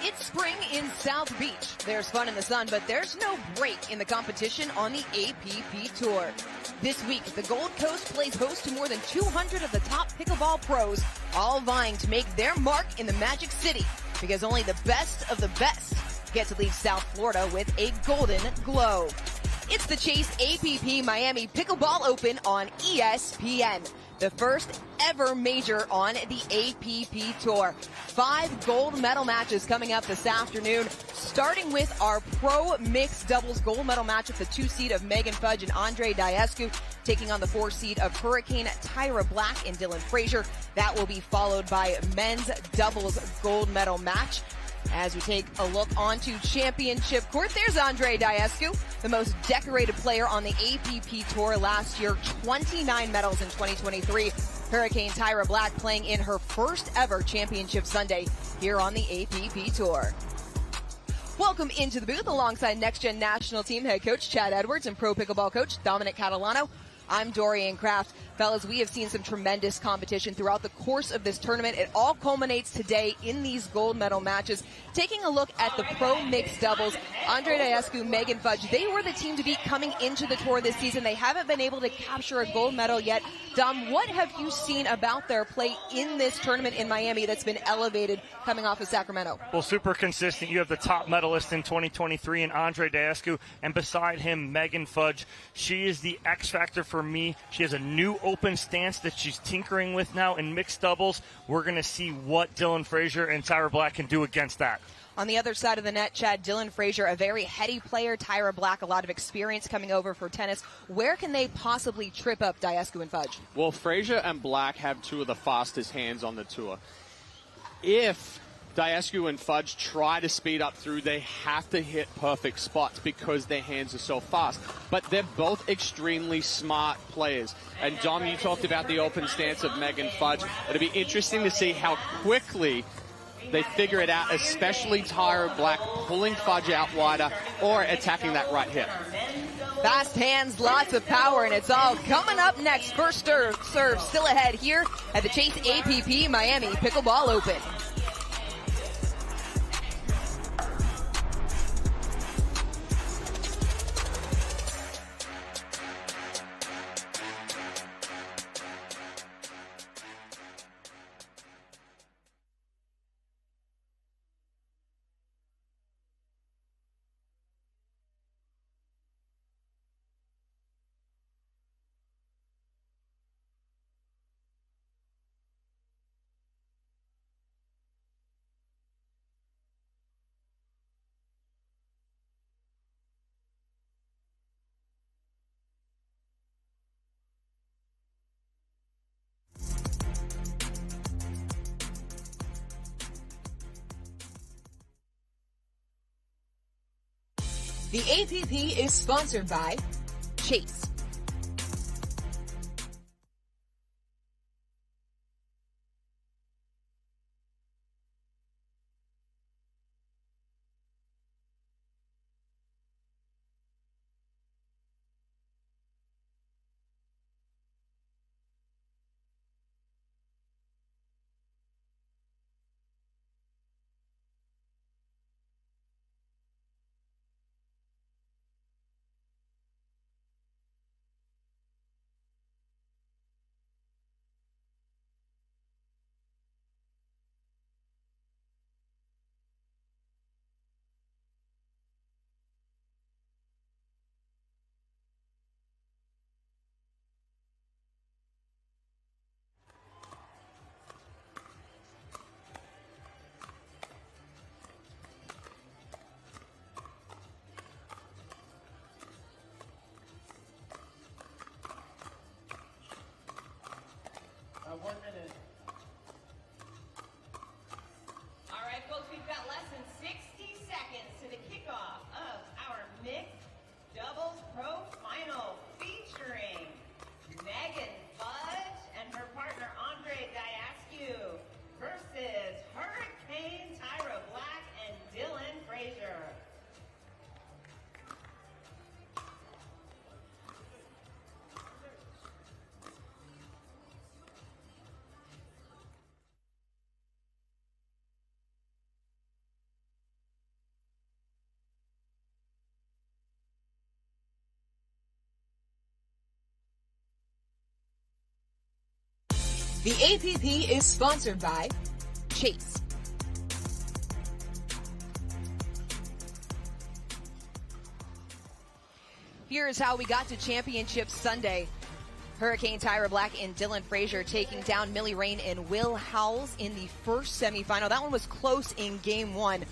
It's spring in South Beach. There's fun in the sun, but there's no break in the competition on the APP Tour. This week, the Gold Coast plays host to more than 200 of the top pickleball pros, all vying to make their mark in the Magic City, because only the best of the best get to leave South Florida with a golden glow. It's the Chase APP Miami Pickleball Open on ESPN, the first ever major on the APP Tour. 5 gold medal matches coming up this afternoon, starting with our pro mixed doubles gold medal match with the 2 seed of Megan Fudge and Andrei Daescu taking on the 4 seed of Hurricane Tyra Black and Dylan Frazier. That will be followed by men's doubles gold medal match. As we take a look onto championship court, there's Andrei Daescu, the most decorated player on the APP Tour last year, 29 medals in 2023. Hurricane Tyra Black playing in her first ever championship Sunday here on the APP Tour. Welcome into the booth alongside Next Gen National Team head coach Chad Edwards and pro pickleball coach Dominic Catalano. I'm Dorian Kraft. Fellas, we have seen some tremendous competition throughout the course of this tournament. It all culminates today in these gold medal matches. Taking a look at the pro mixed doubles, Andrei Daescu, Megan Fudge, they were the team to beat coming into the tour this season. They haven't been able to capture a gold medal yet. Dom, what have you seen about their play in this tournament in Miami that's been elevated coming off of Sacramento? Well, super consistent. You have the top medalist in 2023 in Andrei Daescu, and beside him, Megan Fudge. She is the X factor for me. She has a new open stance that she's tinkering with now in mixed doubles. We're going to see what Dylan Frazier and Tyra Black can do against that. On the other side of the net, Chad, Dylan Frazier, a very heady player. Tyra Black, a lot of experience coming over for tennis. Where can they possibly trip up Daescu and Fudge? Well, Frazier and Black have 2 of the fastest hands on the tour. If Daescu and Fudge try to speed up through, they have to hit perfect spots because their hands are so fast. But they're both extremely smart players. And Dom, you talked about the open stance of Megan Fudge. It'll be interesting to see how quickly they figure it out, especially Tyra Black pulling Fudge out wider or attacking that right hip. Fast hands, lots of power, and it's all coming up next. First serve still ahead here at the Chase APP Miami Pickleball Open. The APP is sponsored by Chase. The APP is sponsored by Chase. Here's how we got to Championship Sunday. Hurricane Tyra Black and Dylan Frazier taking down Millie Rain and Will Howells in the first semifinal. That one was close in game one.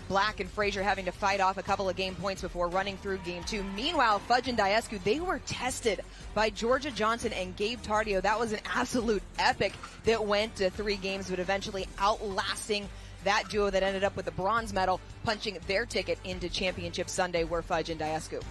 Black and Frazier having to fight off a couple of game points before running through game two. Meanwhile, Fudge and Daescu, they were tested by Georgia Johnson and Gabe Tardio. That was an absolute epic that went to 3 games, but eventually outlasting that duo that ended up with the bronze medal, punching their ticket into Championship Sunday, were Fudge and Daescu.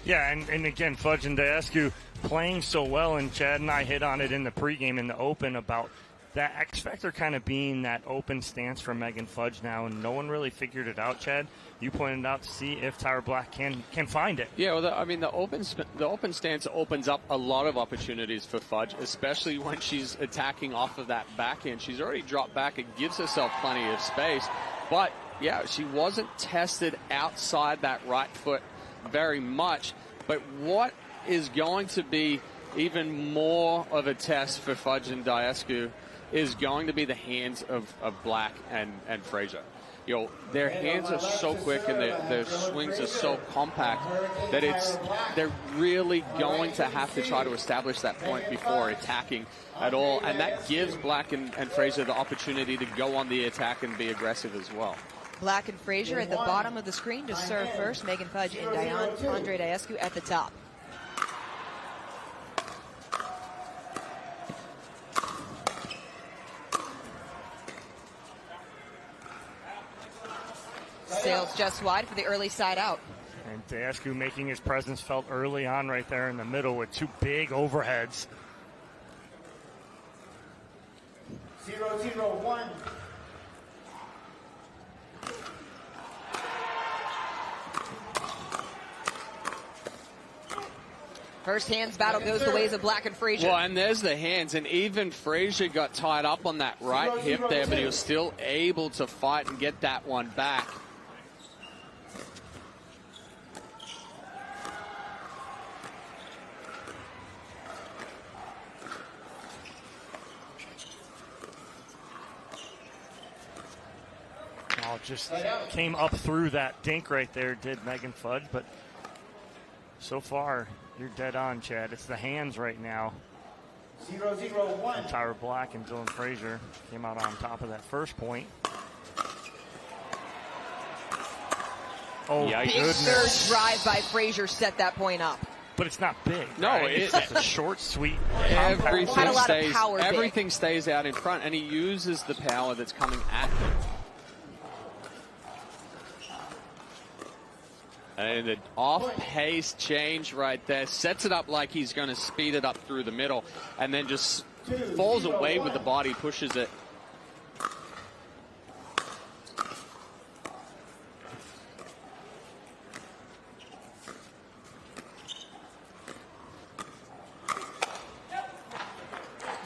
Yeah, and again, Fudge and Daescu playing so well, and Chad and I hit on it in the pregame in the Open about that X Factor kind of being that open stance for Megan Fudge now, and no one really figured it out, Chad. You pointed out to see if Tyra Black can find it. Yeah, well, the open stance opens up a lot of opportunities for Fudge, especially when she's attacking off of that backhand. She's already dropped back and gives herself plenty of space, but yeah, she wasn't tested outside that right foot very much. But what is going to be even more of a test for Fudge and Daescu is going to be the hands of Black and Frazier. You know, their hands are so quick and their swings are so compact that they're really going to have to try to establish that point before attacking at all. And that gives Black and Frazier the opportunity to go on the attack and be aggressive as well. Black and Frazier at the bottom of the screen to serve first. Megan Fudge and Andrei Daescu at the top. Sails just wide for the early side out. And Daescu making his presence felt early on right there in the middle with 2 big overheads. 0-0-1. First hands battle goes the ways of Black and Frazier. Well, and there's the hands, and even Frazier got tied up on that right hip there, but he was still able to fight and get that one back. Oh, just came up through that dink right there, did Megan Fudge, but so far, you're dead on, Chad. It's the hands right now. 0-0-1. And Tyra Black and Dylan Frazier came out on top of that first point. Oh, Big goodness. third drive by Frazier set that point up. But it's not big. No, right? it- It's just a short, sweet. Had a lot of power big. Everything stays out in front, and he uses the power that's coming at him. And the off-pace change right there sets it up like he's going to speed it up through the middle, and then just falls away with the body, pushes it.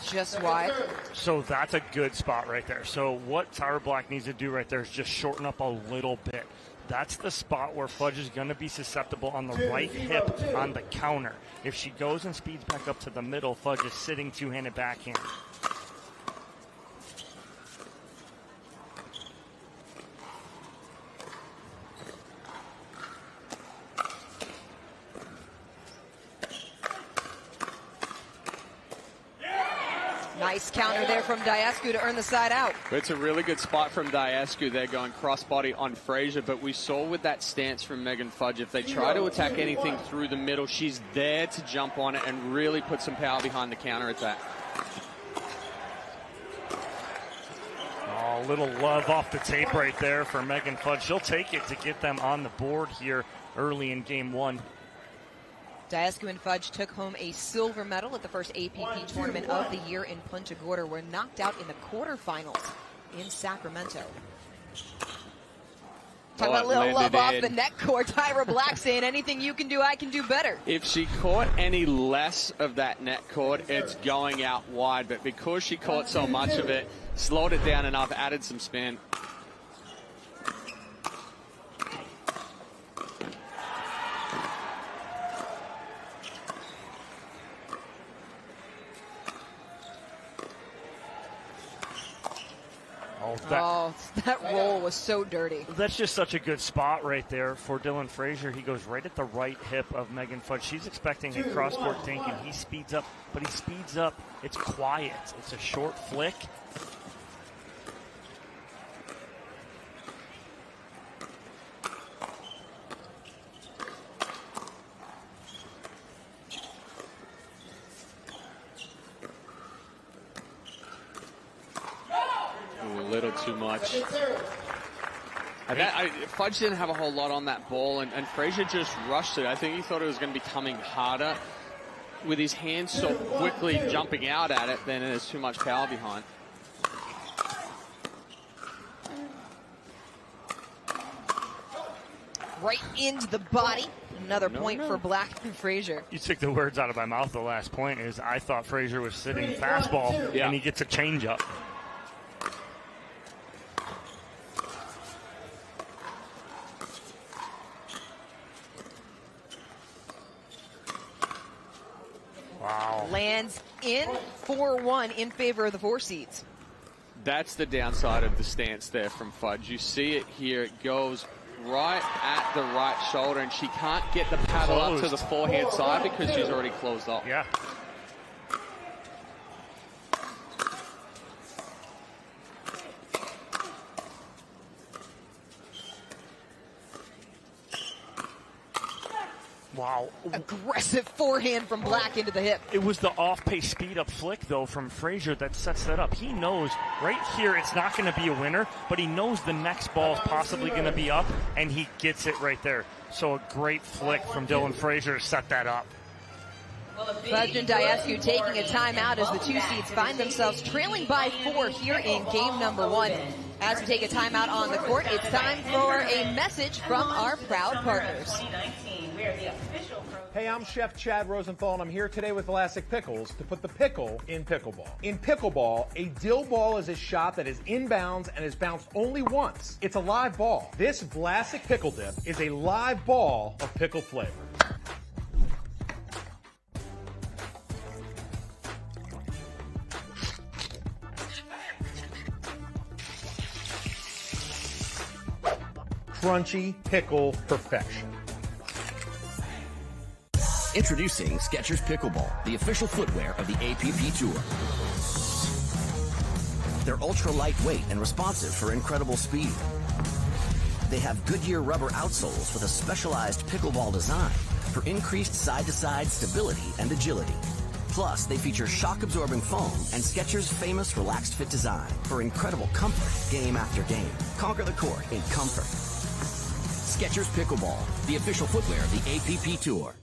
Just wide. So that's a good spot right there. So what Tyra Black needs to do right there is just shorten up a little bit. That's the spot where Fudge is going to be susceptible on the right hip on the counter. If she goes and speeds back up to the middle, Fudge is sitting two-handed backhand. Nice counter there from Daescu to earn the side out. It's a really good spot from Daescu there, going crossbody on Frazier, but we saw with that stance from Megan Fudge, if they try to attack anything through the middle, she's there to jump on it and really put some power behind the counter attack. Oh, a little love off the tape right there for Megan Fudge. She'll take it to get them on the board here early in game one. Daescu and Fudge took home a silver medal at the first APP tournament of the year in Punta Gorda. Were knocked out in the quarterfinals in Sacramento. Talk about a little love off the net cord. Tyra Black saying, anything you can do, I can do better. If she caught any less of that net cord, it's going out wide. But because she caught so much of it, slowed it down enough, added some spin. That roll was so dirty. That's just such a good spot right there for Dylan Frazier. He goes right at the right hip of Megan Fudge. She's expecting a cross-court dink, and he speeds up. But he speeds up. It's quiet. It's a short flick. A little too much. Fudge didn't have a whole lot on that ball, and Frazier just rushed it. I think he thought it was going to be coming harder. With his hands so quickly jumping out at it, then there's too much power behind. Right into the body. Another point for Black and Frazier. You took the words out of my mouth. The last point is I thought Frazier was sitting fastball, and he gets a changeup. Wow. Lands in 4-1 in favor of the 4 seeds. That's the downside of the stance there from Fudge. You see it here. It goes right at the right shoulder, and she can't get the paddle up to the forehand side because she's already closed off. Yeah. Wow. Aggressive forehand from Black into the hip. It was the off-pace speed-up flick, though, from Frazier that sets that up. He knows right here it's not going to be a winner, but he knows the next ball is possibly going to be up, and he gets it right there. So a great flick from Dylan Frazier to set that up. Fudge and Daescu taking a timeout as the 2 seeds find themselves trailing by 4 here in game number 1. As we take a timeout on the court, it's time for a message from our proud partners. Hey, I'm Chef Chad Rosenthal, and I'm here today with Elastic Pickles to put the pickle in pickleball. In pickleball, a dill ball is a shot that is inbounds and is bounced only once. It's a live ball. This Vlasic Pickle Dip is a live ball of pickle flavor. Crunchy pickle perfection. Introducing Skechers Pickleball, the official footwear of the APP Tour. They're ultra lightweight and responsive for incredible speed. They have Goodyear rubber outsoles with a specialized pickleball design for increased side-to-side stability and agility. Plus, they feature shock-absorbing foam and Skechers' famous relaxed fit design for incredible comfort game after game. Conquer the court in comfort. Skechers Pickleball, the official footwear of the APP Tour.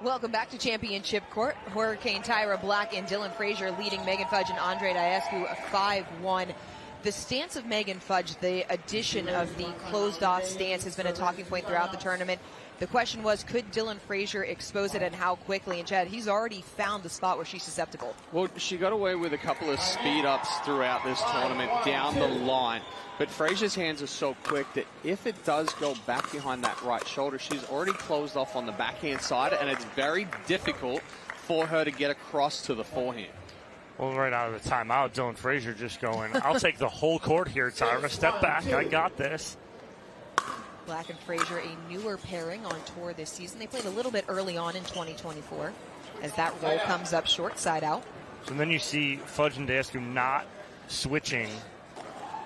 Welcome back to Championship Court. Hurricane Tyra Black and Dylan Frazier leading Megan Fudge and Andrei Daescu 5-1. The stance of Megan Fudge, the addition of the closed-off stance, has been a talking point throughout the tournament. The question was, could Dylan Frazier expose it and how quickly? And Chad, he's already found the spot where she's susceptible. Well, she got away with a couple of speed-ups throughout this tournament down the line. But Frazier's hands are so quick that if it does go back behind that right shoulder, she's already closed off on the backhand side, and it's very difficult for her to get across to the forehand. Well, right out of the timeout, Dylan Frazier just going, I'll take the whole court here, Tyra. Step back. I got this. Black and Frazier, a newer pairing on tour this season. They played a little bit early on in 2024 as that roll comes up short side out. So then you see Fudge and Daescu not switching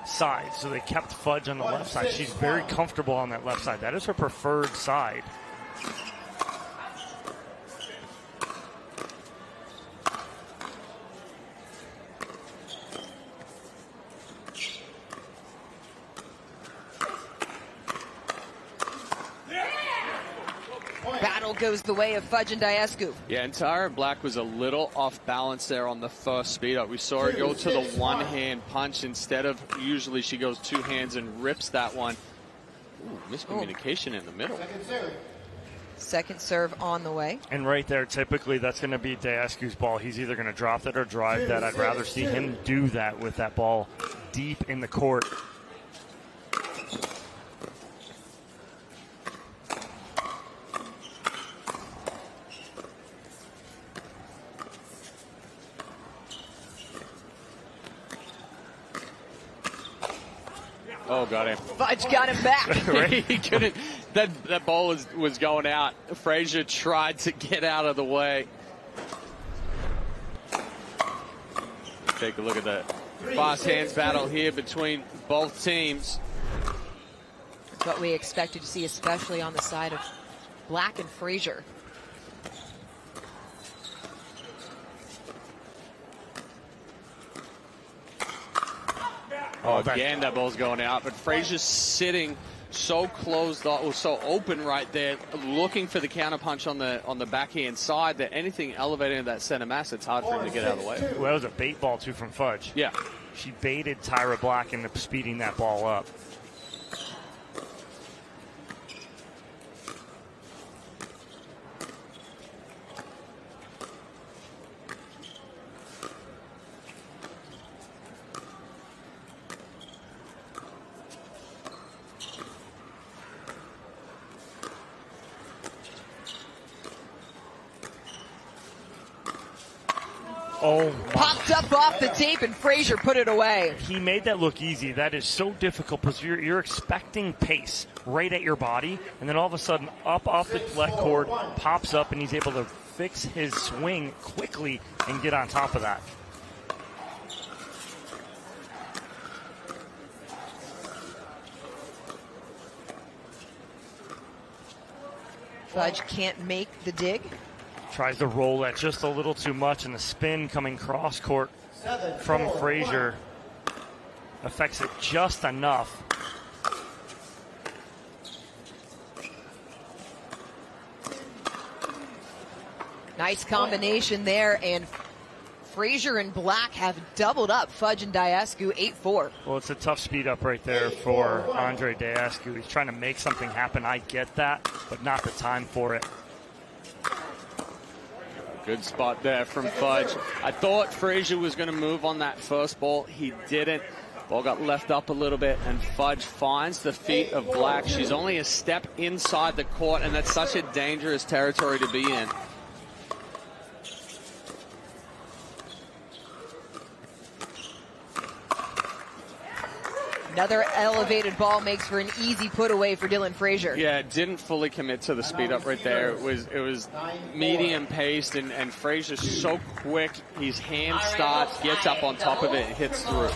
sides. So they kept Fudge on the left side. She's very comfortable on that left side. That is her preferred side. Battle goes the way of Fudge and Daescu. Yeah, and Tyra Black was a little off balance there on the first speed up. We saw her go to the one-hand punch instead of usually she goes two hands and rips that one. Ooh, miscommunication in the middle. Second serve on the way. And right there, typically that's going to be Daescu's ball. He's either going to drop that or drive that. I'd rather see him do that with that ball deep in the court. Oh, got him. Fudge got him back. He couldn't. That ball was going out. Frazier tried to get out of the way. Take a look at the fast hands battle here between both teams. It's what we expected to see, especially on the side of Black and Frazier. Oh, again, that ball's going out. But Frazier's sitting so closed off, so open right there, looking for the counterpunch on the backhand side that anything elevated in that center mass, it's hard for him to get out of the way. Well, that was a bait ball, too, from Fudge. Yeah. She baited Tyra Black into speeding that ball up. Oh, popped up off the tape, and Frazier put it away. He made that look easy. That is so difficult because you're expecting pace right at your body, and then all of a sudden up off the left cord, pops up, and he's able to fix his swing quickly and get on top of that. Fudge can't make the dig. Tries to roll that just a little too much, and the spin coming cross court from Frazier affects it just enough. Nice combination there, and Frazier and Black have doubled up Fudge and Daescu 8-4. Well, it's a tough speed up right there for Andrei Daescu. He's trying to make something happen. I get that, but not the time for it. Good spot there from Fudge. I thought Frazier was going to move on that first ball. He didn't. Ball got left up a little bit, and Fudge finds the feet of Black. She's only a step inside the court, and that's such a dangerous territory to be in. Another elevated ball makes for an easy put away for Dylan Frazier. Yeah, didn't fully commit to the speed up right there. It was medium paced, and Frazier's so quick. His hand starts, gets up on top of it, and hits through.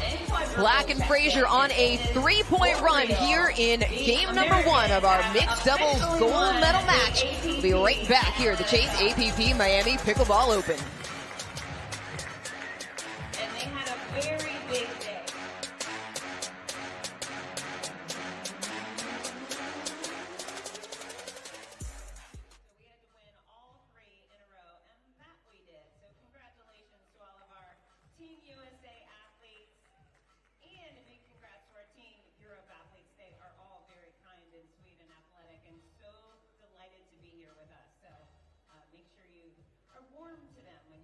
Black and Frazier on a 3-point run here in game number 1 of our mixed doubles gold medal match. We'll be right back here at the Chase APP Miami Pickleball Open. And they had a very big day. Warm to them when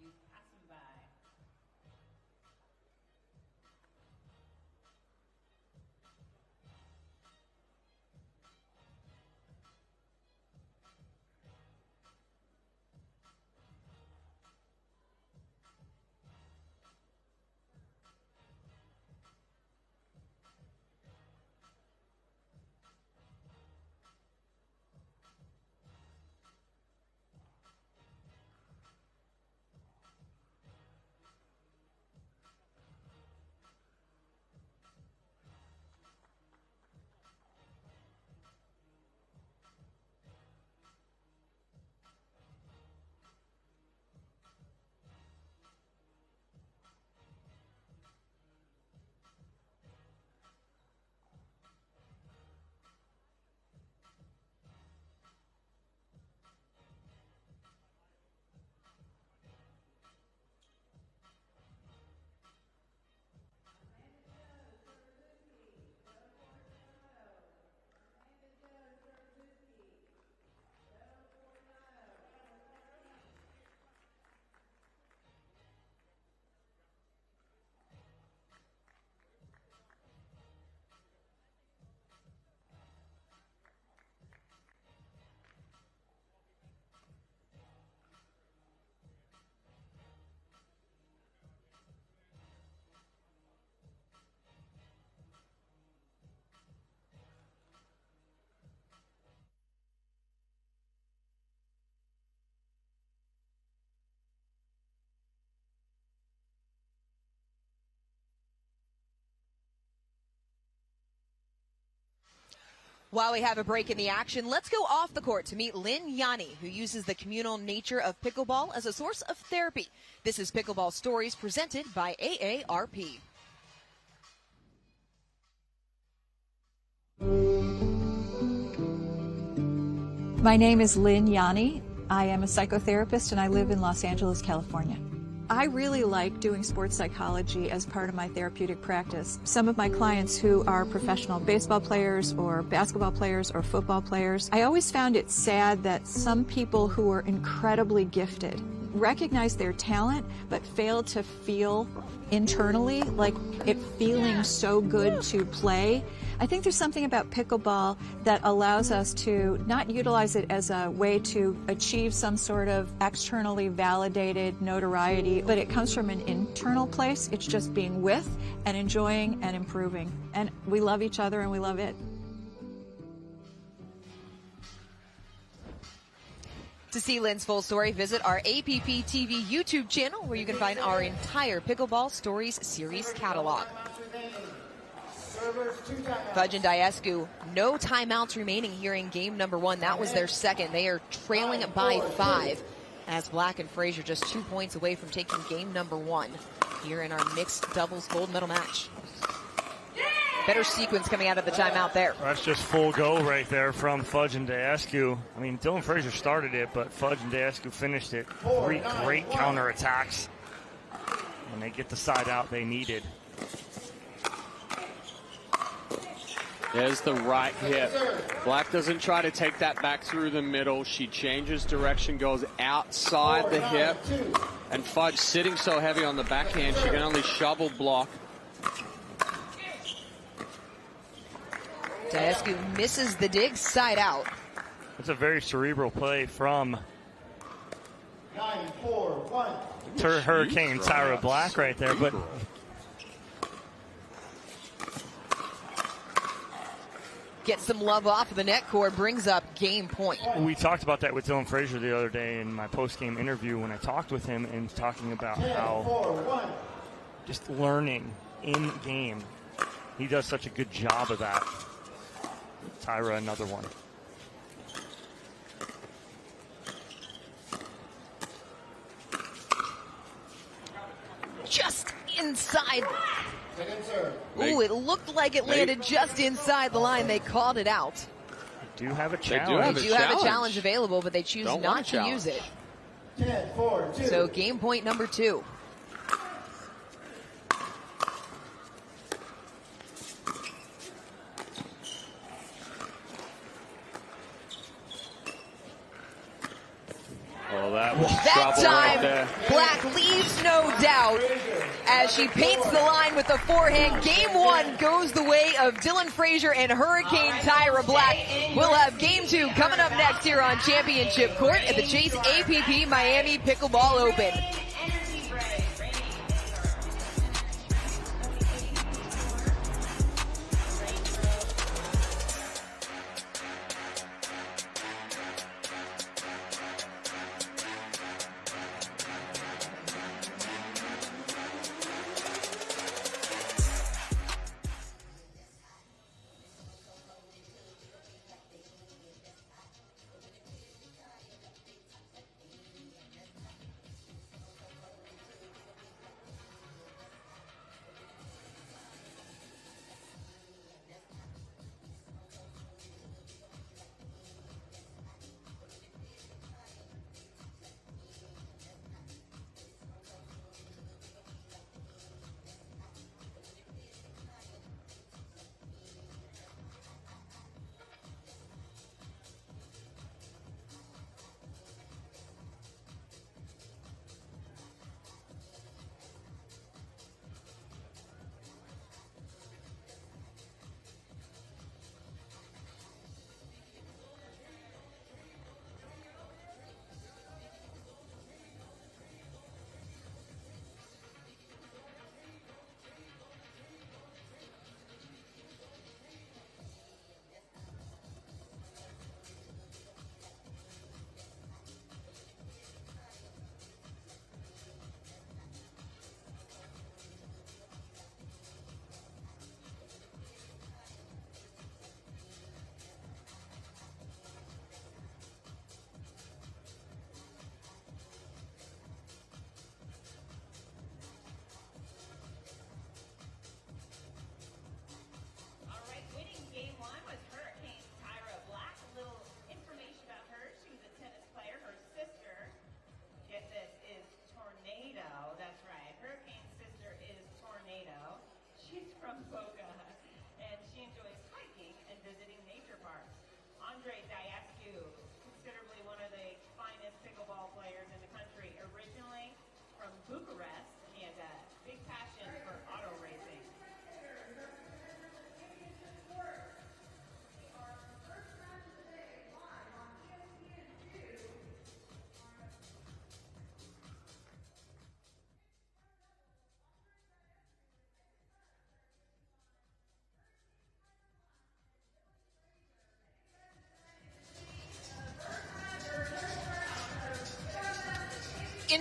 While we have a break in the action, let's go off the court to meet Lynn Yanni, who uses the communal nature of pickleball as a source of therapy. This is Pickleball Stories presented by AARP. My name is Lynn Yanni. I am a psychotherapist and I live in Los Angeles, California. I really like doing sports psychology as part of my therapeutic practice. Some of my clients who are professional baseball players or basketball players or football players, I always found it sad that some people who are incredibly gifted recognize their talent but fail to feel internally like it feeling so good to play. I think there's something about pickleball that allows us to not utilize it as a way to achieve some sort of externally validated notoriety, but it comes from an internal place. It's just being with and enjoying and improving. And we love each other and we love it. To see Lynn's full story, visit our APP TV YouTube channel, where you can find our entire Pickleball Stories series catalog. Fudge and Daescu, no timeouts remaining here in game number 1. That was their second. They are trailing it by 5, as Black and Frazier just 2 points away from taking game number 1 here in our mixed doubles gold medal match. Better sequence coming out of the timeout there. That's just full go right there from Fudge and Daescu. I mean, Dylan Frazier started it, but Fudge and Daescu finished it. 3 great counterattacks. And they get the side out they needed. There's the right hip. Black doesn't try to take that back through the middle. She changes direction, goes outside the hip. And Fudge sitting so heavy on the backhand, she can only shovel block. Daescu misses the dig, side out. It's a very cerebral play from 9-4-1. Hurricane Tyra Black right there, but Gets some love off of the net cord, brings up game point. we talked about that with Dylan Frazier the other day in my post-game interview when I talked with him, and talking about how just learning in game, he does such a good job of that. Tyra, another one. Just inside. Ooh, it looked like it landed just inside the line. They called it out. They do have a They challenge. do They do have a challenge available, but they choose Don't not want a to use it. 10-4-2. So game point number 2. Oh, that was That trouble time, right there. Black leaves no doubt as she paints the line with the forehand. Game 1 goes the way of Dylan Frazier and Hurricane Tyra Black. We'll have game 2 coming up next here on Championship Court at the Chase APP Miami Pickleball Open.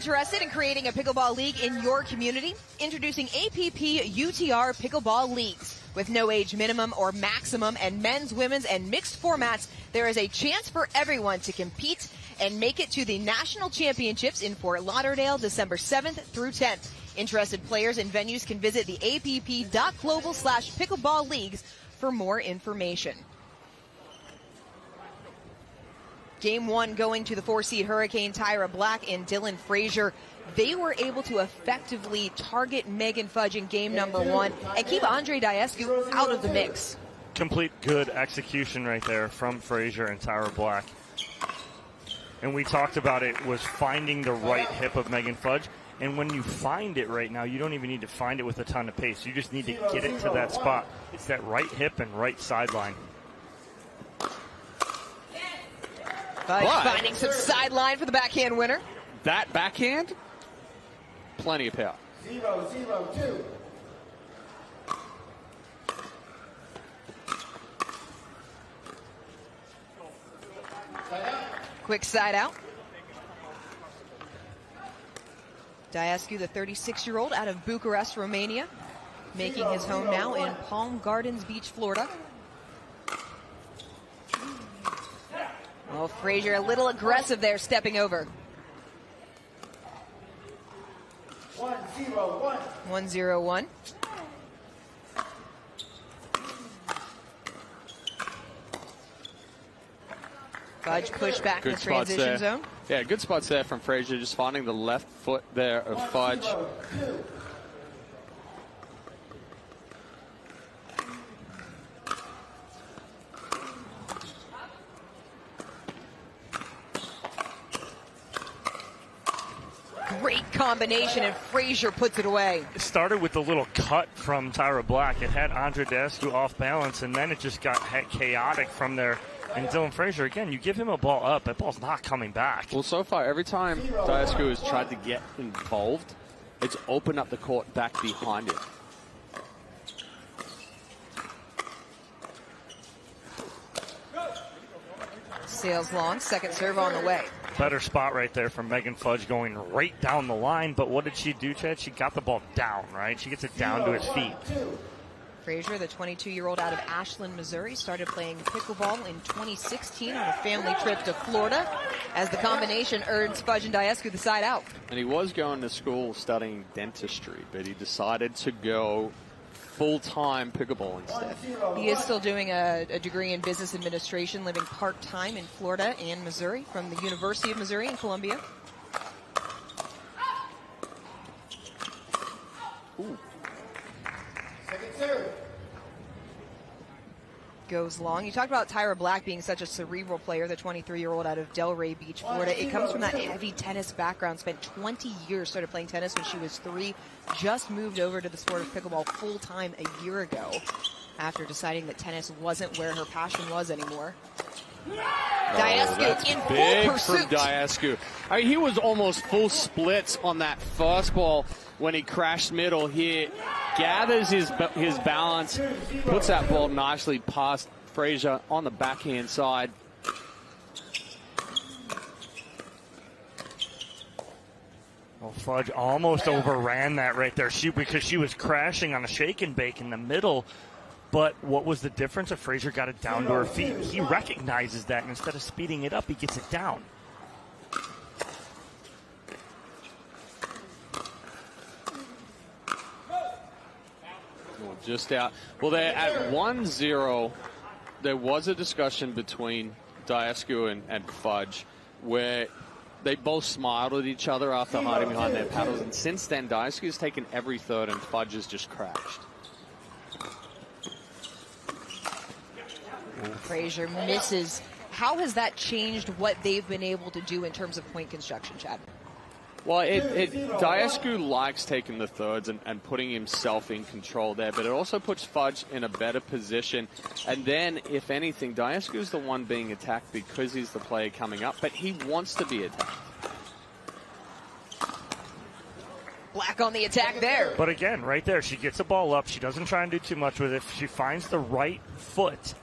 Interested in creating a pickleball league in your community? Introducing APP UTR Pickleball Leagues. With no age minimum or maximum and men's, women's, and mixed formats, there is a chance for everyone to compete and make it to the national championships in Fort Lauderdale, December 7th through 10th. Interested players and venues can visit the app.global/pickleball leagues for more information. Game 1 going to the 4-seed Hurricane Tyra Black and Dylan Frazier. They were able to effectively target Megan Fudge in game number 1 and keep Andrei Daescu out of the mix. Complete good execution right there from Frazier and Tyra Black. And we talked about it was finding the right hip of Megan Fudge. And when you find it right now, you don't even need to find it with a ton of pace. You just need to get it to that spot. It's that right hip and right sideline. Fudge finding some sideline for the backhand winner. That backhand, plenty of power. 0-0-2. Quick side out. Daescu, the 36-year-old out of Bucharest, Romania, making his home now in Palm Gardens Beach, Florida. Well, Frazier a little aggressive there, stepping over. 1-0-1. 1-0-1. Fudge pushed back in the transition zone. Yeah, good spots there from Frazier, just finding the left foot there of Fudge. Great combination, and Frazier puts it away. It started with a little cut from Tyra Black. It had Andrei Daescu off balance, and then it just got chaotic from there. And Dylan Frazier, again, you give him a ball up, that ball's not coming back. Well, so far, every time Daescu has tried to get involved, it's opened up the court back behind him. Sails long, second serve on the way. Better spot right there from Megan Fudge going right down the line. But what did she do, Chad? She got the ball down, right? She gets it down to his feet. Frazier, the 22-year-old out of Ashland, Missouri, started playing pickleball in 2016 on a family trip to Florida as the combination earns Fudge and Daescu the side out. And he was going to school studying dentistry, but he decided to go full-time pickleball instead. He is still doing a degree in business administration, living part-time in Florida and Missouri from the University of Missouri in Columbia. Ooh. Second serve. Goes long. You talked about Tyra Black being such a cerebral player, the 23-year-old out of Delray Beach, Florida. It comes from that heavy tennis background. Spent 20 years, started playing tennis when she was 3. Just moved over to the sport of pickleball full-time a year ago after deciding that tennis wasn't where her passion was anymore. Daescu in full pursuit. From Daescu. I mean, he was almost full splits on that first ball when he crashed middle. He gathers his balance, puts that ball nicely past Frazier on the backhand side. Well, Fudge almost overran that right there because she was crashing on a shake and bake in the middle. But what was the difference? If Frazier got it down to her feet, he recognizes that, and instead of speeding it up, he gets it down. Just out. Well, they're at 1-0. There was a discussion between Daescu and Fudge where they both smiled at each other after hiding behind their paddles. And since then, Daescu's taken every third and Fudge has just crashed. Frazier misses. How has that changed what they've been able to do in terms of point construction, Chad? Well, Daescu likes taking the thirds and putting himself in control there, but it also puts Fudge in a better position. And then, if anything, Daescu's the one being attacked because he's the player coming up, but he wants to be attacked. Black on the attack there. But again, right there, she gets the ball up. She doesn't try and do too much with it. She finds the right foot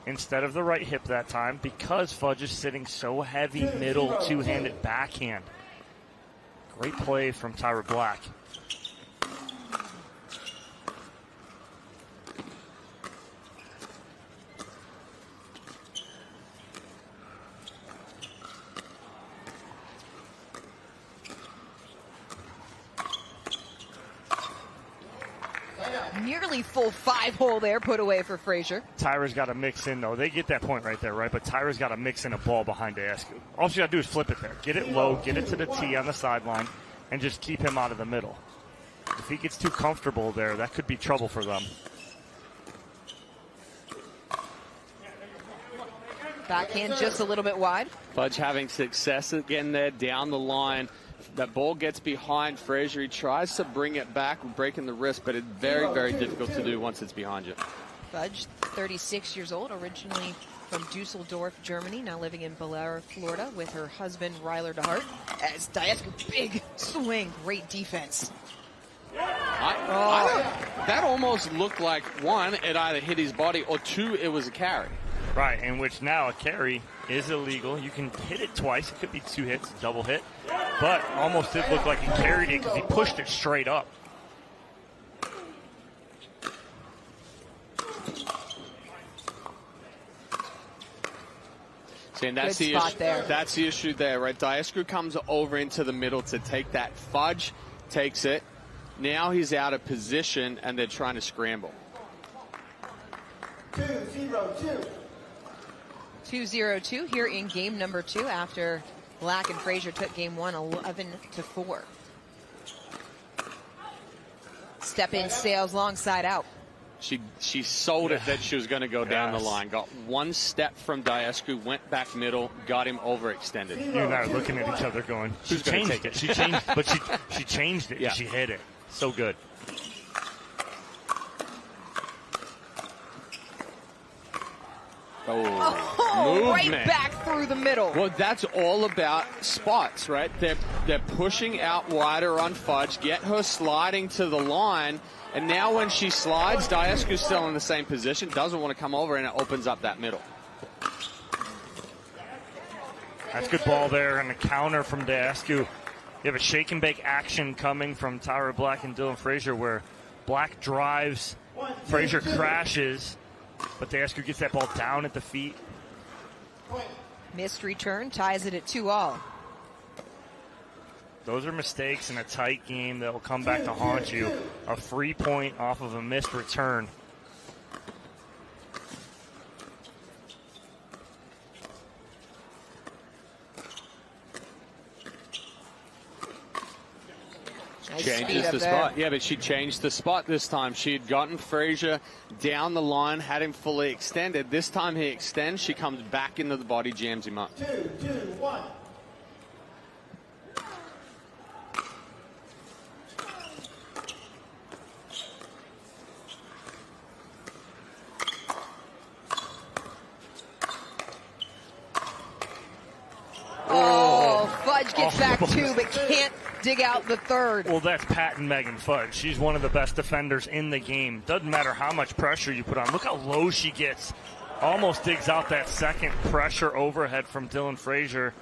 instead of the right hip that time because Fudge is sitting so heavy middle two-handed backhand. Great play from Tyra Black. Nearly full 5-hole there, put away for Frazier. Tyra's got to mix in, though. They get that point right there, right? But Tyra's got to mix in a ball behind Daescu. All she got to do is flip it there. Get it low, get it to the tee on the sideline, and just keep him out of the middle. If he gets too comfortable there, that could be trouble for them. Backhand just a little bit wide. Fudge having success again there down the line. That ball gets behind Frazier. He tries to bring it back, breaking the wrist, but it's very, very difficult to do once it's behind you. Fudge, 36 years old, originally from Dusseldorf, Germany, now living in Bel Air, Florida, with her husband, Ryler DeHart. As Daescu, big swing, great defense. That almost looked like, one, it either hit his body, or two, it was a carry. Right, in which now a carry is illegal. You can hit it twice. It could be 2 hits, double hit. But almost did look like he carried it because he pushed it straight up. See, and that's the issue. That's the issue there, right? Daescu comes over into the middle to take that. Fudge takes it. Now he's out of position, and they're trying to scramble. 2-0-2. 2-0-2 here in game number 2 after Black and Frazier took game 1 11-4. Step in, sails long side out. She sold it that she was going to go down the line. Got one step from Daescu, went back middle, got him overextended. You and I are looking at each other going, she changed it. She changed, but she changed it. Yeah. And she hit it. So good. Oh, right back through the middle. Well, that's all about spots, right? They're pushing out wider on Fudge, get her sliding to the line, and now when she slides, Daescu's still in the same position, doesn't want to come over, and it opens up that middle. That's good ball there, and a counter from Daescu. You have a shake and bake action coming from Tyra Black and Dylan Frazier, where Black drives, Frazier crashes, but Daescu gets that ball down at the feet. Missed return, ties it at 2-all. Those are mistakes in a tight game that will come back to haunt you. A free point off of a missed return. Changes the spot. Yeah, but she changed the spot this time. She had gotten Frazier down the line, had him fully extended. This time he extends. She comes back into the body, jams him up. 2-2-1. Fudge gets back 2, but can't dig out the third. Well, that's Pat and Megan Fudge. She's one of the best defenders in the game. Doesn't matter how much pressure you put on. Look how low she gets. Almost digs out that second pressure overhead from Dylan Frazier.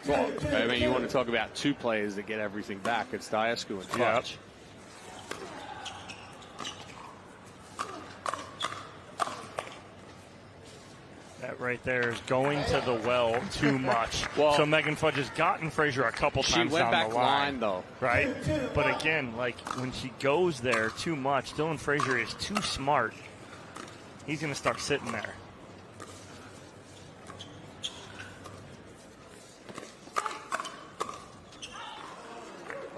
Well, I mean, you want to talk about two players that get everything back. It's Daescu and Fudge. Yep. That right there is going to the well too much. Well, so Megan Fudge has gotten Frazier a couple times down the line. She went back line, though. Right? But again, like when she goes there too much, Dylan Frazier is too smart. He's going to start sitting there.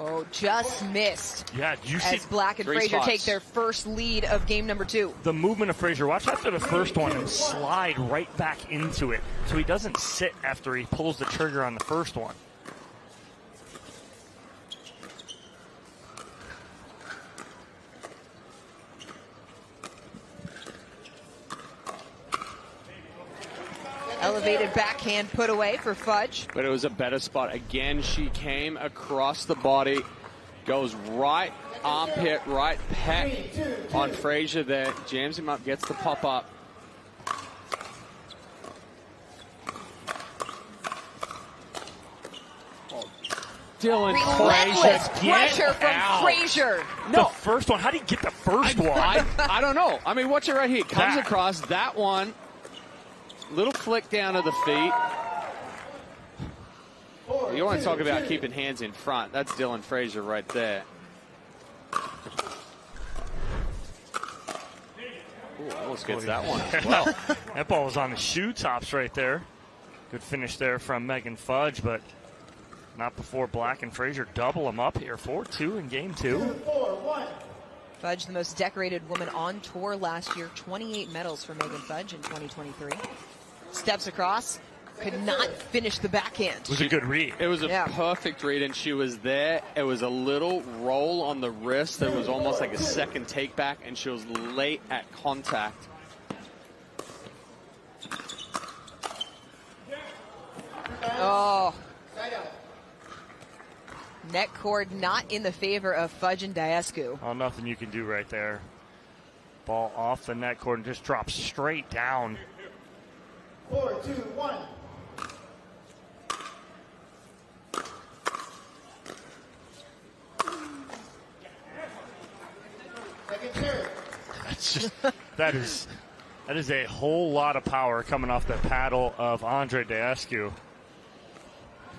Oh, just missed. Yeah, you see as Black and Frazier take their first lead of game number 2. The movement of Frazier. Watch after the first one and slide right back into it, so he doesn't sit after he pulls the trigger on the first one. Elevated backhand put away for Fudge. But it was a better spot. Again, she came across the body, goes right armpit, right pec on Frazier there, jams him up, gets the pop up. Dylan Relentless Frazier, pressure from out. Frazier. The first one. How did he get the first one? I don't know. I mean, watch it right here. Comes That. across that one. Little flick down of the feet. You want to talk about keeping hands in front. That's Dylan Frazier right there. Ooh, almost gets that one as well. That ball was on the shoe tops right there. Good finish there from Megan Fudge, but not before Black and Frazier double them up here. 4-2 in game 2. 4-1. Fudge, the most decorated woman on tour last year. 28 medals for Megan Fudge in 2023. Steps across. Could not finish the backhand. It was a good read. It was a perfect read, and she was there. It was a little roll on the wrist. It was almost like a second take back, and she was late at contact. Oh. Net cord not in the favor of Fudge and Daescu. Oh, nothing you can do right there. Ball off the net cord and just drops straight down. 4-2-1. Second serve. That's just that is a whole lot of power coming off the paddle of Andrei Daescu.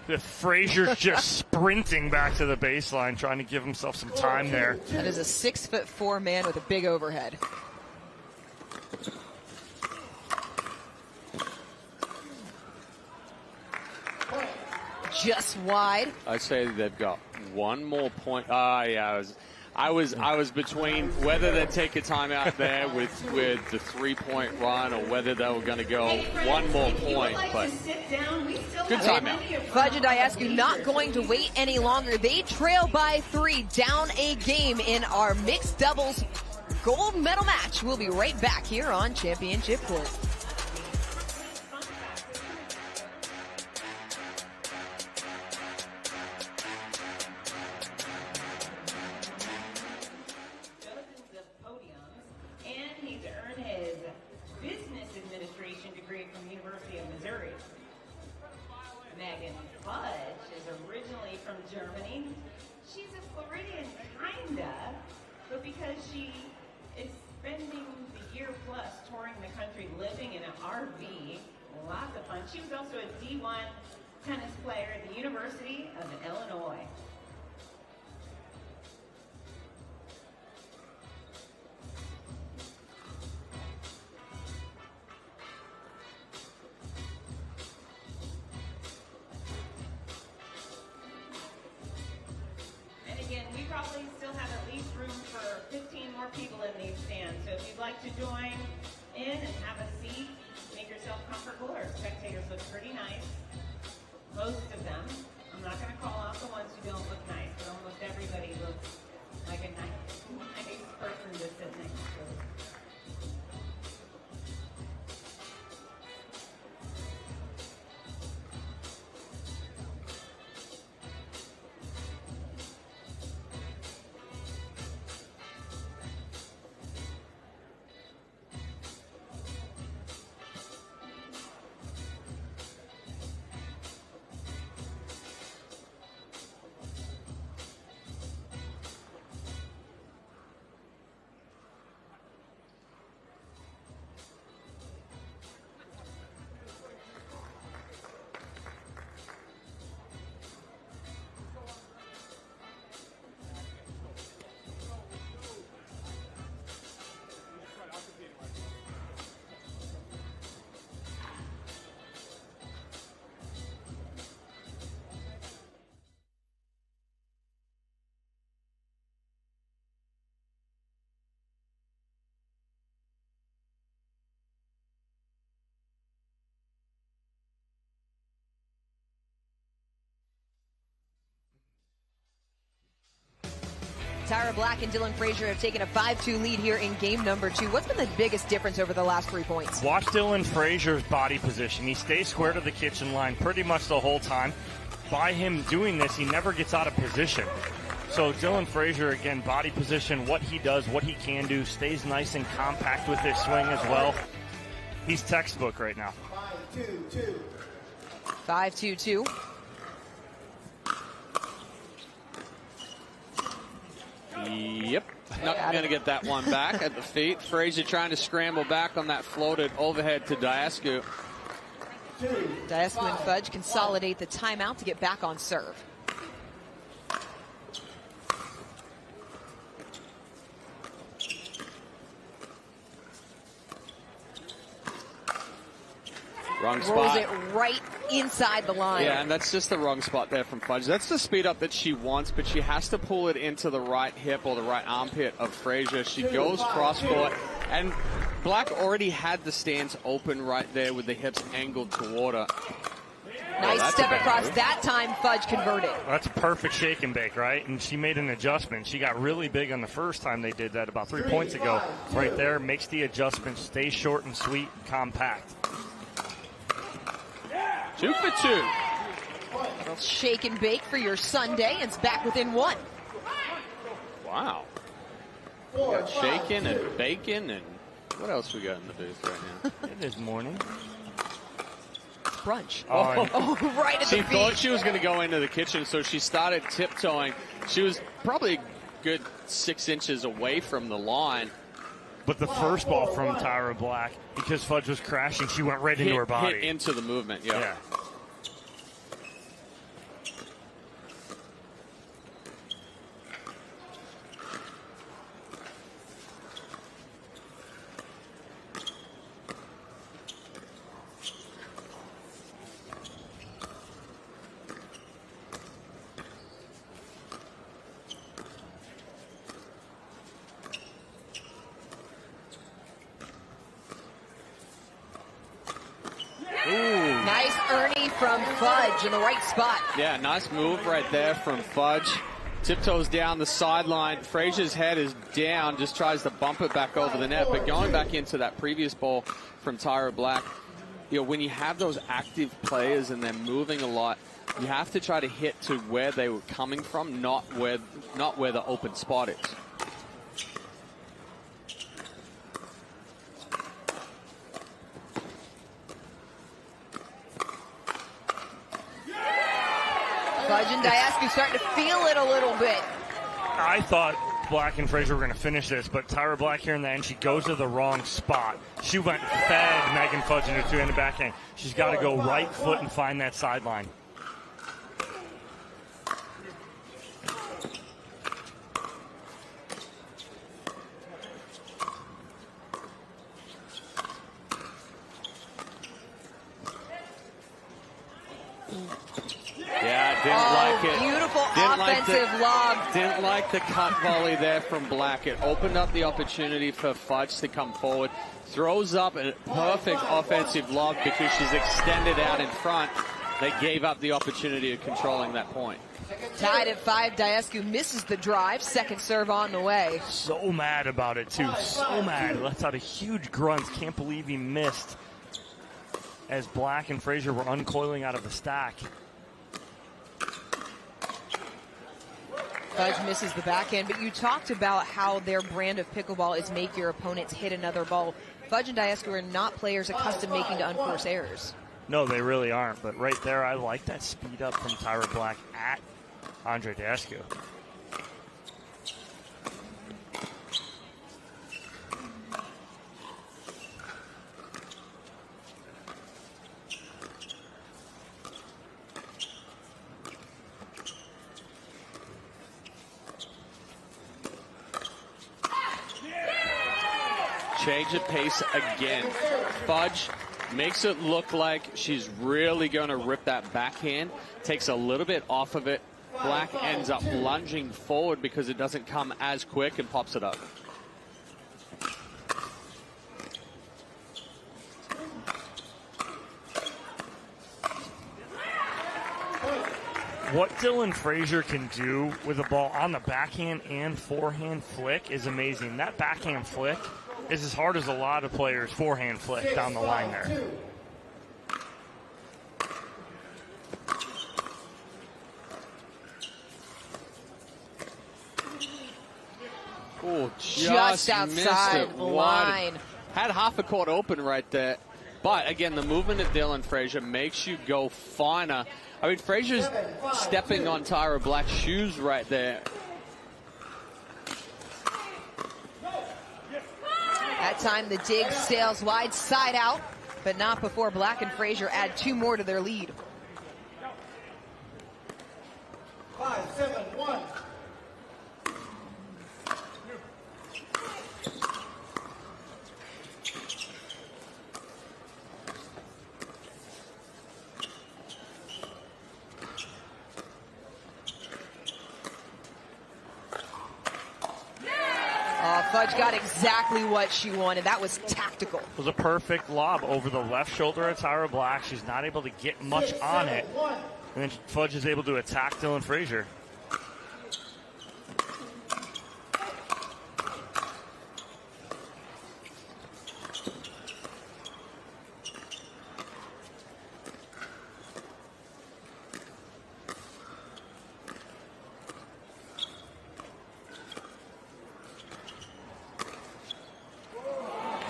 The Frazier's just sprinting back to the baseline, trying to give himself some time there. That is a 6'4" man with a big overhead. Just wide. I say they've got one more point. Yeah, I was between whether they'd take a timeout there with the 3-point run or whether they were going to go one more point. But good timeout. Fudge and Daescu not going to wait any longer. They trail by 3, down a game in our mixed doubles gold medal match. We'll be right back here on Championship Court. Germany. She's a Floridian, kinda, but because she is spending the year plus touring the country, living in an RV, lots of fun. She was also a D1 tennis player at the University of Illinois. Probably still have at least room for 15 more people in these stands. So if you'd like to join in and have a seat, make yourself comfortable. Our spectators look pretty nice. Most of them. I'm not going to call out the ones who don't look nice, but almost everybody looks like a nice person to sit next to. Tyra Black and Dylan Frazier have taken a 5-2 lead here in game number 2. What's been the biggest difference over the last 3 points? Watch Dylan Frazier's body position. He stays square to the kitchen line pretty much the whole time. By him doing this, he never gets out of position. So Dylan Frazier, again, body position, what he does, what he can do, stays nice and compact with his swing as well. He's textbook right now. 5-2-2. Yep. Not going to get that one back at the feet. Frazier trying to scramble back on that floated overhead to Daescu. Daescu and Fudge consolidate the timeout to get back on serve. Wrong Rolls spot. it right inside the line. Yeah, and that's just the wrong spot there from Fudge. That's the speed up that she wants, but she has to pull it into the right hip or the right armpit of Frazier. She goes cross court, and Black already had the stance open right there with the hips angled toward her. Nice step across. That time, Fudge converted. That's a perfect shake and bake, right? And she made an adjustment. She got really big on the first time they did that about 3 points ago. Right there, makes the adjustment, stays short and sweet, compact. 2 for 2. Shake and bake for your Sunday. It's back within 1. Wow. We got shaking and bacon and what else we got in the booth right now? It is morning. Brunch. Oh, Right at the She feet. thought she was going to go into the kitchen, so she started tiptoeing. She was probably a good 6 inches away from the line. But the first ball from Tyra Black, because Fudge was crashing, she went right into her body. Hit into the movement, yeah. Nice Ernie from Fudge in the right spot. Yeah, nice move right there from Fudge. Tiptoes down the sideline. Frazier's head is down, just tries to bump it back over the net. But going back into that previous ball from Tyra Black, you know, when you have those active players and they're moving a lot, you have to try to hit to where they were coming from, not where the open spot is. Fudge and Daescu starting to feel it a little bit. I thought Black and Frazier were going to finish this, but Tyra Black here in the end, she goes to the wrong spot. She went fed Megan Fudge into two-handed backhand. She's got to go right foot and find that sideline. Beautiful offensive lob. Didn't like the cut volley there from Black. It opened up the opportunity for Fudge to come forward. Throws up a perfect offensive lob because she's extended out in front. They gave up the opportunity of controlling that point. Tied at 5, Daescu misses the drive. Second serve on the way. So mad about it, too. So mad. Lets out a huge grunt. Can't believe he missed as Black and Frazier were uncoiling out of the stack. Fudge misses the backhand, but you talked about how their brand of pickleball is make your opponents hit another ball. Fudge and Daescu are not players accustomed making to unforced errors. No, they really aren't. But right there, I like that speed up from Tyra Black at Andrei Daescu. Change of pace again. Fudge makes it look like she's really going to rip that backhand. Takes a little bit off of it. Black ends up lunging forward because it doesn't come as quick and pops it up. What Dylan Frazier can do with the ball on the backhand and forehand flick is amazing. That backhand flick is as hard as a lot of players' forehand flick down the line there. Oh, just outside the line. Had half a court open right there. But again, the movement of Dylan Frazier makes you go finer. I mean, Frazier's stepping on Tyra Black's shoes right there. time the dig sails wide side out, but not before Black and Frazier add 2 more to their lead. 5-7-1. Fudge got exactly what she wanted. That was tactical. It was a perfect lob over the left shoulder of Tyra Black. She's not able to get much on it. And then Fudge is able to attack Dylan Frazier.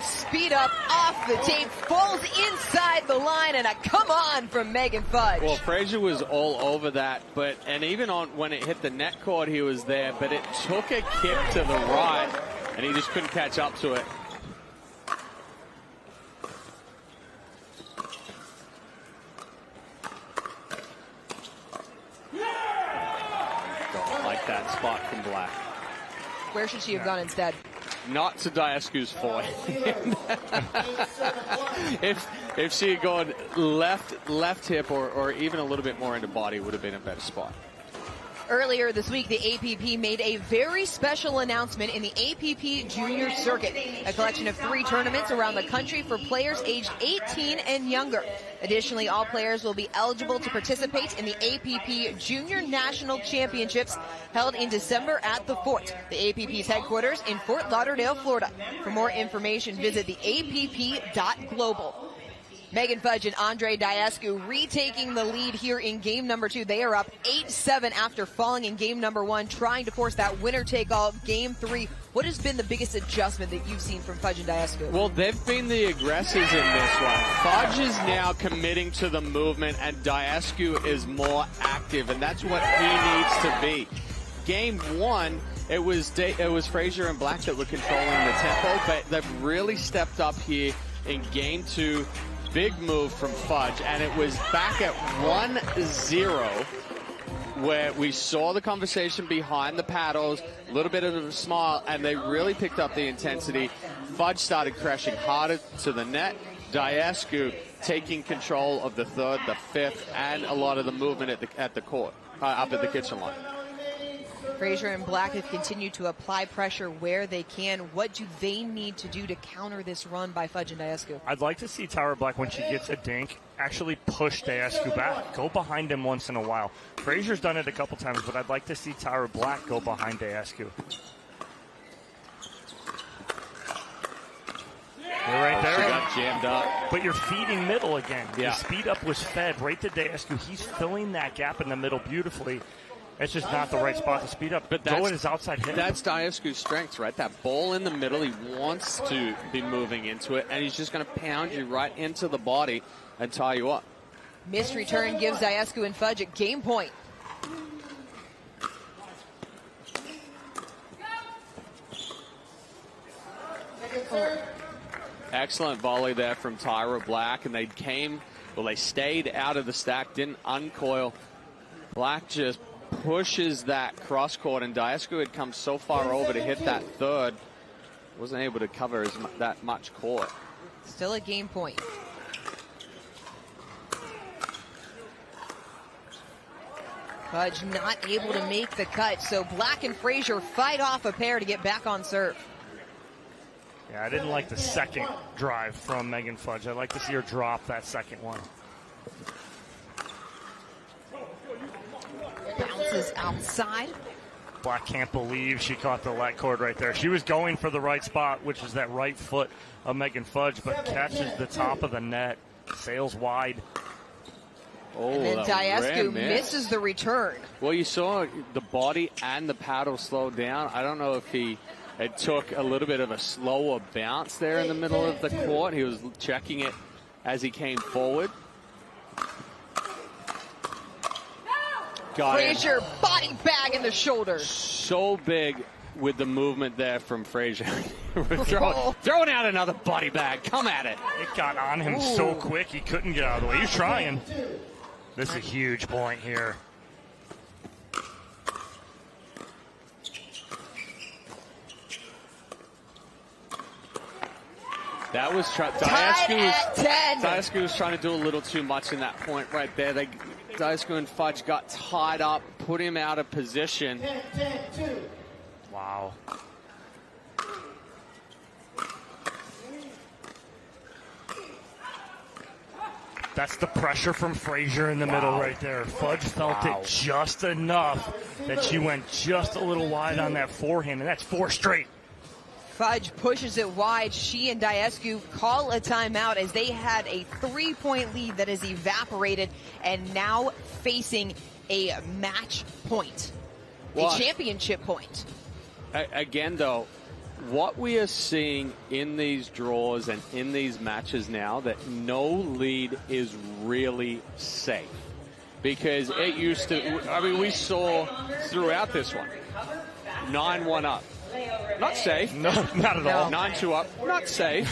Speed up off the tape, falls inside the line, and a come on from Megan Fudge. Well, Frazier was all over that, and even on when it hit the net cord, he was there, but it took a kick to the right, and he just couldn't catch up to it. Don't like that spot from Black. Where should she have gone instead? Not to Daescu's forehand. if she had gone left hip or even a little bit more into body, would have been a better spot. Earlier this week, the APP made a very special announcement in the APP Junior Circuit, a collection of 3 tournaments around the country for players aged 18 and younger. Additionally, all players will be eligible to participate in the APP Junior National Championships held in December at the Fort, the APP's headquarters in Fort Lauderdale, Florida. For more information, visit the app.global. Megan Fudge and Andrei Daescu retaking the lead here in game number 2. They are up 8-7 after falling in game number 1, trying to force that winner-take-all game 3. What has been the biggest adjustment that you've seen from Fudge and Daescu? Well, they've been the aggressors in this one. Fudge is now committing to the movement, and Daescu is more active, and that's what he needs to be. Game 1, it was Frazier and Black that were controlling the tempo, but they've really stepped up here in game 2. Big move from Fudge, and it was back at 1-0 where we saw the conversation behind the paddles, a little bit of a smile, and they really picked up the intensity. Fudge started crashing harder to the net. Daescu taking control of the 3rd, the 5th, and a lot of the movement at the court, up at the kitchen line. Frazier and Black have continued to apply pressure where they can. What do they need to do to counter this run by Fudge and Daescu? I'd like to see Tyra Black, when she gets a dink, actually push Daescu back. Go behind him once in a while. Frazier's done it a couple times, but I'd like to see Tyra Black go behind Daescu. You're right there. She got jammed up. But you're feeding middle again. Yeah. The speed up was fed right to Daescu. He's filling that gap in the middle beautifully. It's just not the right spot to speed up. But go in his outside hit. That's Daescu's strengths, right? That ball in the middle, he wants to be moving into it, and he's just going to pound you right into the body and tie you up. Missed return gives Daescu and Fudge a game point. Excellent volley there from Tyra Black, and they stayed out of the stack, didn't uncoil. Black just pushes that cross court, and Daescu had come so far over to hit that 3rd, wasn't able to cover that much court. Still a game point. Fudge not able to make the cut, so Black and Frazier fight off a pair to get back on serve. Yeah, I didn't like the second drive from Megan Fudge. I'd like to see her drop that second one. Bounces outside. Black can't believe she caught the let cord right there. She was going for the right spot, which is that right foot of Megan Fudge, but catches the top of the net, sails wide. Oh, and then Daescu misses the return. Well, you saw the body and the paddle slow down. I don't know if it took a little bit of a slower bounce there in the middle of the court. He was checking it as he came forward. Frazier body bag in the shoulder. So big with the movement there from Frazier. throwing out another body bag. Come at it. It got on him so quick he couldn't get out of the way. He was trying. This is a huge point here. That was Daescu was trying to do a little too much in that point right there. Daescu and Fudge got tied up, put him out of position. 10-2. Wow. That's the pressure from Frazier in the middle right there. Fudge felt it just enough that she went just a little wide on that forehand, and that's 4 straight. Fudge pushes it wide. She and Daescu call a timeout as they had a 3-point lead that has evaporated and now facing a match point, a championship point. Again, though, what we are seeing in these draws and in these matches now, that no lead is really safe. Because it used to, I mean, we saw throughout this one, 9-1 up. Not safe. No, not at all. 9-2 up. Not safe.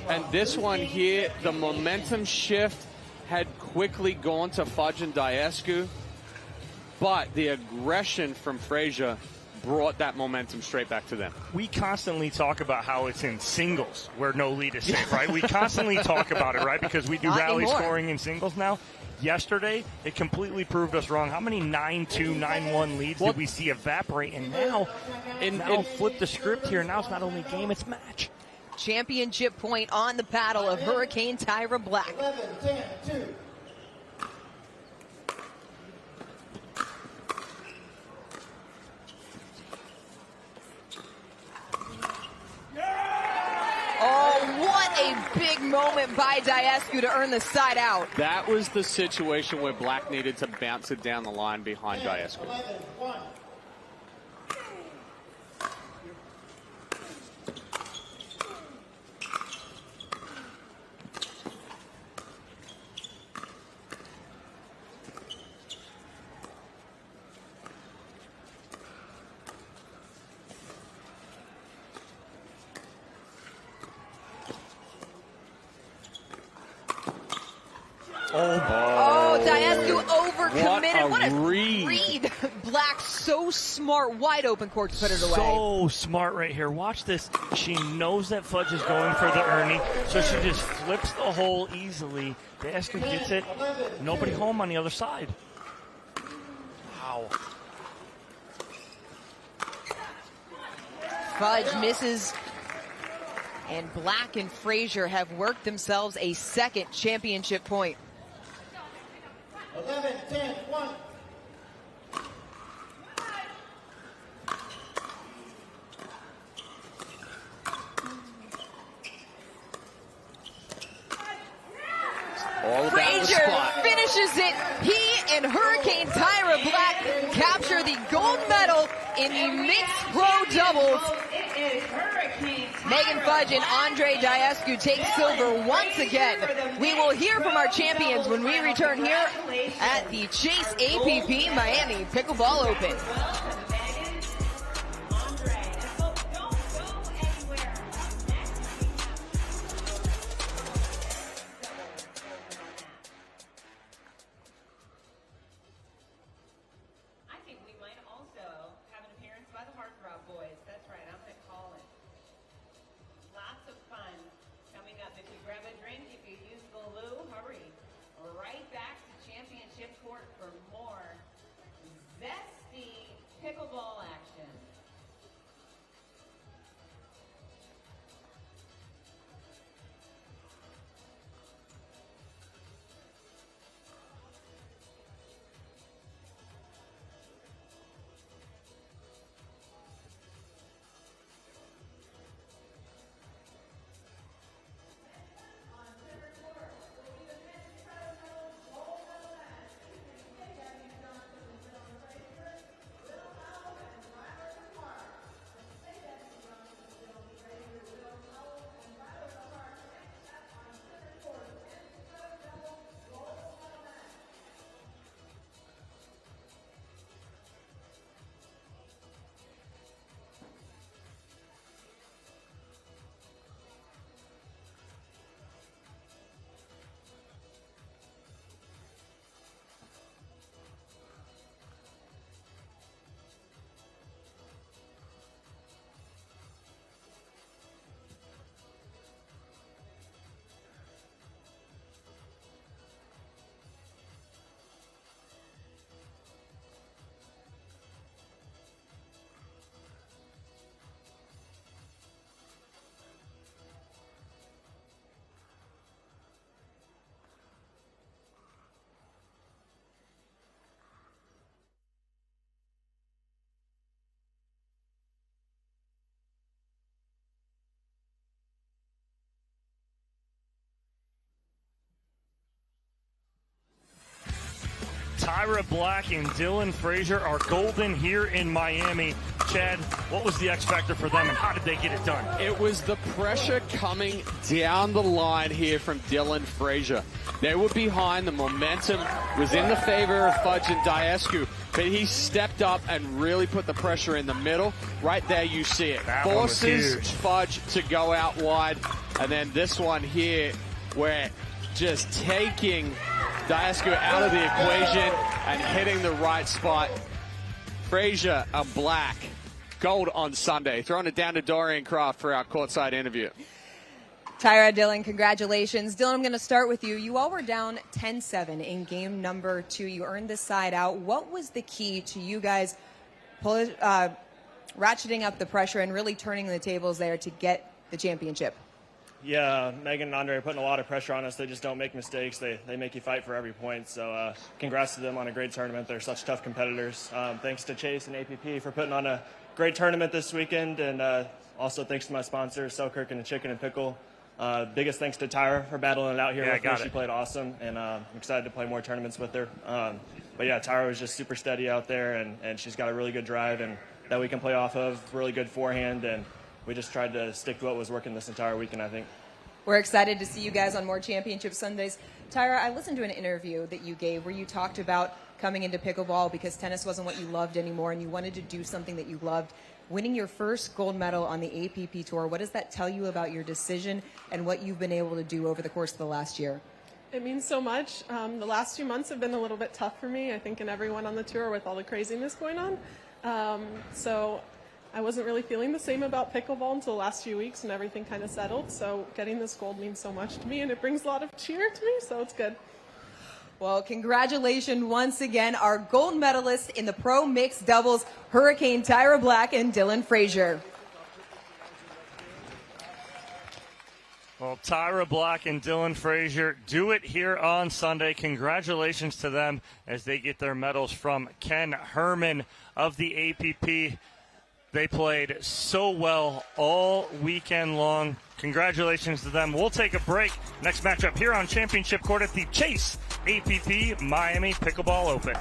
And this one here, the momentum shift had quickly gone to Fudge and Daescu, but the aggression from Frazier brought that momentum straight back to them. We constantly talk about how it's in singles where no lead is safe, right? We constantly talk about it, right? Because we do rally scoring in singles now. Yesterday, it completely proved us wrong. How many 9-2, 9-1 leads did we see evaporate? And now flip the script here. Now it's not only game, it's match. Championship point on the paddle of Hurricane Tyra Black. 11-10-2. Oh, what a big moment by Daescu to earn the side out. That was the situation where Black needed to bounce it down the line behind Daescu. 11-1. Oh, Daescu overcommitted. What a read. Black so smart, wide open court to put it away. So smart right here. Watch this. She knows that Fudge is going for the Ernie, so she just flips the hole easily. Daescu gets it. Nobody home on the other side. Wow. Fudge misses. And Black and Frazier have worked themselves a second championship point. 11-10-1. Frazier finishes it. He and Hurricane Tyra Black capture the gold medal in the mixed pro doubles. Megan Fudge and Andrei Daescu take silver once again. We will hear from our champions when we return here at the Chase APP Miami Pickleball Open. Pickleball action. Tyra Black and Dylan Frazier are golden here in Miami. Chad, what was the X factor for them, and how did they get it done? It was the pressure coming down the line here from Dylan Frazier. They were behind. The momentum was in the favor of Fudge and Daescu, but he stepped up and really put the pressure in the middle. Right there, you see it. That one was Forces huge. Fudge to go out wide, and then this one here, where just taking Daescu out of the equation and hitting the right spot. Frazier and Black, gold on Sunday. Throwing it down to Dorian Kraft for our courtside interview. Tyra, Dylan, congratulations. Dylan, I'm going to start with you. You all were down 10-7 in game number 2. You earned this side out. What was the key to you guys ratcheting up the pressure and really turning the tables there to get the championship? Yeah, Megan and Andrei are putting a lot of pressure on us. They just don't make mistakes. They make you fight for every point. So congrats to them on a great tournament. They're such tough competitors. Thanks to Chase and APP for putting on a great tournament this weekend. And also thanks to my sponsors, Selkirk and the Chicken and Pickle. Biggest thanks to Tyra for battling it out here with me. She played awesome, and I'm excited to play more tournaments with her. But yeah, Tyra was just super steady out there, and she's got a really good drive and that we can play off of, really good forehand, and we just tried to stick to what was working this entire weekend, I think. We're excited to see you guys on more championship Sundays. Tyra, I listened to an interview that you gave where you talked about coming into pickleball because tennis wasn't what you loved anymore and you wanted to do something that you loved. Winning your first gold medal on the APP Tour, what does that tell you about your decision and what you've been able to do over the course of the last year? It means so much. The last few months have been a little bit tough for me, I think, and everyone on the tour with all the craziness going on. So I wasn't really feeling the same about pickleball until the last few weeks and everything kind of settled. So getting this gold means so much to me and it brings a lot of cheer to me, so it's good. Well, congratulations once again, our gold medalists in the pro mixed doubles, Hurricane Tyra Black and Dylan Frazier. Well, Tyra Black and Dylan Frazier do it here on Sunday. Congratulations to them as they get their medals from Ken Herman of the APP. They played so well all weekend long. Congratulations to them. We'll take a break. Next matchup here on Championship Court at the Chase APP Miami Pickleball Open.